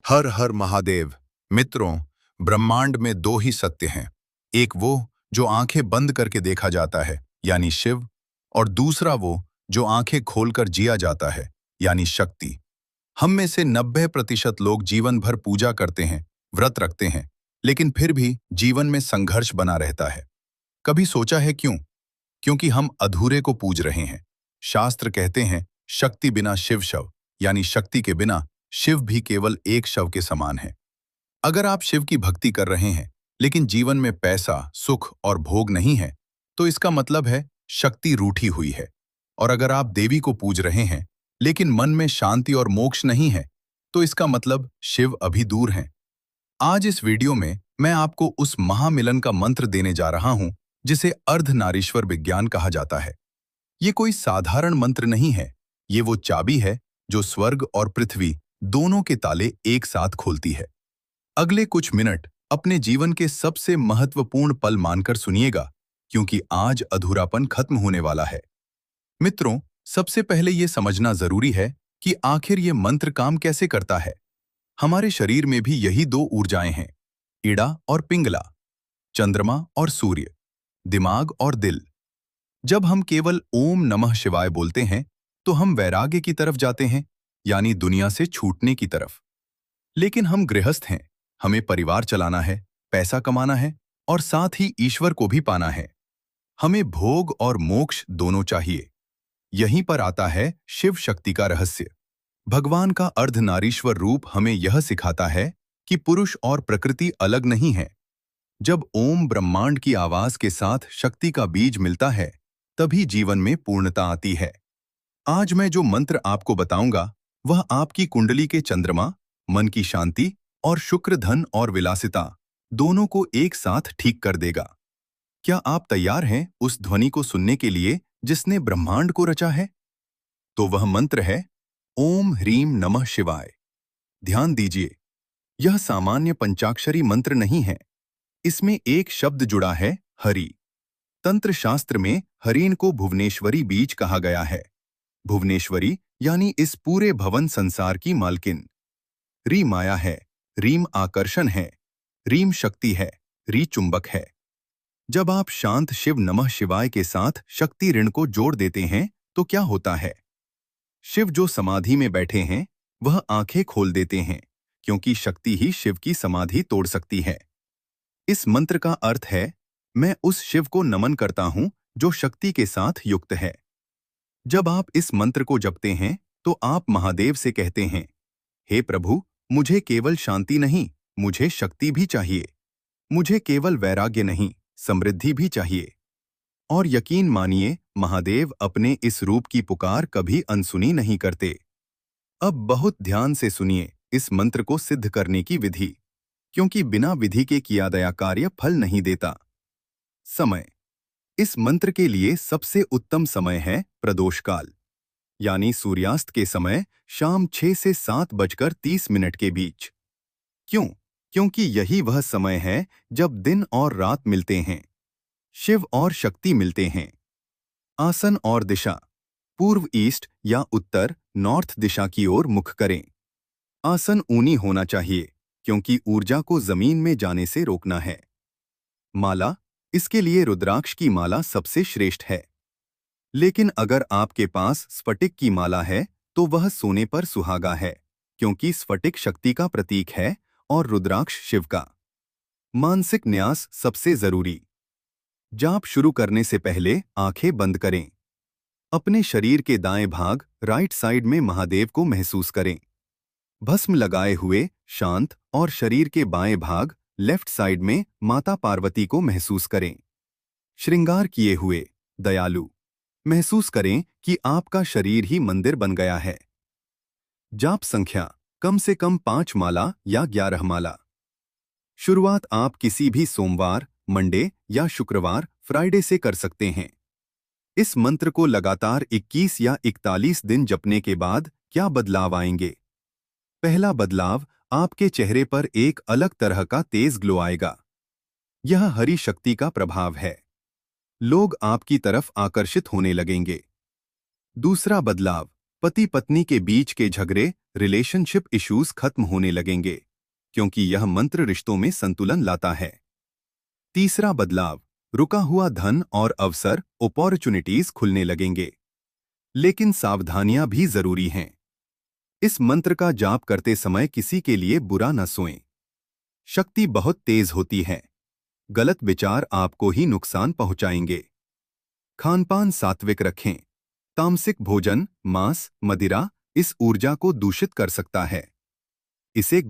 हर हर महादेव। मित्रों, ब्रह्मांड में दो ही सत्य हैं। एक वो जो आंखें बंद करके देखा जाता है, यानी शिव, और दूसरा वो जो आंखें खोलकर जिया जाता है, यानी शक्ति। हम में से 90% लोग जीवन भर पूजा करते हैं, व्रत रखते हैं, लेकिन फिर भी जीवन में संघर्ष बना रहता है। कभी सोचा है क्यों? क्योंकि हम अधूरे को पूज रहे हैं। शास्त्र कहते हैं, शक्ति बिना शिव शव, यानी शक्ति के बिना शिव भी केवल एक शव के समान है। अगर आप शिव की भक्ति कर रहे हैं, लेकिन जीवन में पैसा, सुख और भोग नहीं है, तो इसका मतलब है शक्ति रूठी हुई है। और अगर आप देवी को पूज रहे हैं, लेकिन मन में शांति और मोक्ष नहीं है, तो इसका मतलब शिव अभी दूर हैं। आज इस वीडियो में मैं आपको उस महामिलन का मंत्र देने जा रहा हूं, जिसे अर्धनारीश्वर विज्ञान कहा जाता है। ये कोई साधारण मंत्र नहीं है, ये वो चाबी है जो स्वर्ग और पृथ्वी दोनों के ताले एक साथ खोलती है। अगले कुछ मिनट अपने जीवन के सबसे महत्वपूर्ण पल मानकर सुनिएगा, क्योंकि आज अधूरापन खत्म होने वाला है। मित्रों, सबसे पहले ये समझना जरूरी है कि आखिर ये मंत्र काम कैसे करता है। हमारे शरीर में भी यही दो ऊर्जाएं हैं, इड़ा और पिंगला, चंद्रमा और सूर्य, दिमाग और दिल। जब हम केवल ओम नमः शिवाय बोलते हैं, तो हम वैराग्य की तरफ जाते हैं, यानी दुनिया से छूटने की तरफ। लेकिन हम गृहस्थ हैं, हमें परिवार चलाना है, पैसा कमाना है और साथ ही ईश्वर को भी पाना है। हमें भोग और मोक्ष दोनों चाहिए। यहीं पर आता है शिव शक्ति का रहस्य। भगवान का अर्धनारीश्वर रूप हमें यह सिखाता है कि पुरुष और प्रकृति अलग नहीं है। जब ओम ब्रह्मांड की आवाज के साथ शक्ति का बीज मिलता है, तभी जीवन में पूर्णता आती है। आज मैं जो मंत्र आपको बताऊंगा, वह आपकी कुंडली के चंद्रमा, मन की शांति और शुक्र, धन और विलासिता दोनों को एक साथ ठीक कर देगा। क्या आप तैयार हैं उस ध्वनि को सुनने के लिए जिसने ब्रह्मांड को रचा है? तो वह मंत्र है ओम ह्रीम नमः शिवाय। ध्यान दीजिए, यह सामान्य पंचाक्षरी मंत्र नहीं है। इसमें एक शब्द जुड़ा है, हरि। तंत्र शास्त्र में हरिण को भुवनेश्वरी बीज कहा गया है। भुवनेश्वरी यानी इस पूरे भवन संसार की मालकिन। री माया है, रीम आकर्षण है, रीम शक्ति है, री चुंबक है। जब आप शांत शिव नमः शिवाय के साथ शक्ति ऋण को जोड़ देते हैं, तो क्या होता है? शिव जो समाधि में बैठे हैं, वह आंखें खोल देते हैं, क्योंकि शक्ति ही शिव की समाधि तोड़ सकती है। इस मंत्र का अर्थ है, मैं उस शिव को नमन करता हूं जो शक्ति के साथ युक्त है। जब आप इस मंत्र को जपते हैं, तो आप महादेव से कहते हैं, हे प्रभु, मुझे केवल शांति नहीं, मुझे शक्ति भी चाहिए। मुझे केवल वैराग्य नहीं, समृद्धि भी चाहिए। और यकीन मानिए, महादेव अपने इस रूप की पुकार कभी अनसुनी नहीं करते। अब बहुत ध्यान से सुनिए इस मंत्र को सिद्ध करने की विधि, क्योंकि बिना विधि के किया गया कार्य फल नहीं देता। समय। इस मंत्र के लिए सबसे उत्तम समय है प्रदोष काल, यानी सूर्यास्त के समय, शाम 6 से 7:30 के बीच। क्यों? क्योंकि यही वह समय है जब दिन और रात मिलते हैं, शिव और शक्ति मिलते हैं। आसन और दिशा। पूर्व ईस्ट या उत्तर नॉर्थ दिशा की ओर मुख करें। आसन ऊनी होना चाहिए, क्योंकि ऊर्जा को जमीन में जाने से रोकना है। माला। इसके लिए रुद्राक्ष की माला सबसे श्रेष्ठ है। लेकिन अगर आपके पास स्फटिक की माला है, तो वह सोने पर सुहागा है, क्योंकि स्फटिक शक्ति का प्रतीक है और रुद्राक्ष शिव का। मानसिक न्यास सबसे जरूरी। जाप शुरू करने से पहले आंखें बंद करें। अपने शरीर के दाएं भाग राइट साइड में महादेव को महसूस करें। भस्म लगाए हुए, शांत और शरीर के बाएं भाग लेफ्ट साइड में माता पार्वती को महसूस करें। श्रृंगार किए हुए, दयालु। महसूस करें कि आपका शरीर ही मंदिर बन गया है। जाप संख्या, कम से कम 5 माला या 11 माला। शुरुआत आप किसी भी सोमवार, मंडे या शुक्रवार, फ्राइडे से कर सकते हैं। इस मंत्र को लगातार 21 या 41 दिन जपने के बाद क्या बदलाव आएंगे? पहला बदलाव, आपके चेहरे पर एक अलग तरह का तेज ग्लो आएगा। यह हरि शक्ति का प्रभाव है। लोग आपकी तरफ आकर्षित होने लगेंगे। दूसरा बदलाव, पति पत्नी के बीच के झगड़े, रिलेशनशिप इश्यूज खत्म होने लगेंगे, क्योंकि यह मंत्र रिश्तों में संतुलन लाता है। तीसरा बदलाव, रुका हुआ धन और अवसर, अपॉर्चुनिटीज खुलने लगेंगे। लेकिन सावधानियां भी जरूरी हैं। इस मंत्र का जाप करते समय किसी के लिए बुरा न सोएं। शक्ति बहुत तेज होती है। गलत विचार आपको ही नुकसान पहुंचाएंगे। खानपान सात्विक रखें। तामसिक भोजन, मांस, मदिरा इस ऊर्जा को दूषित कर सकता है। इसे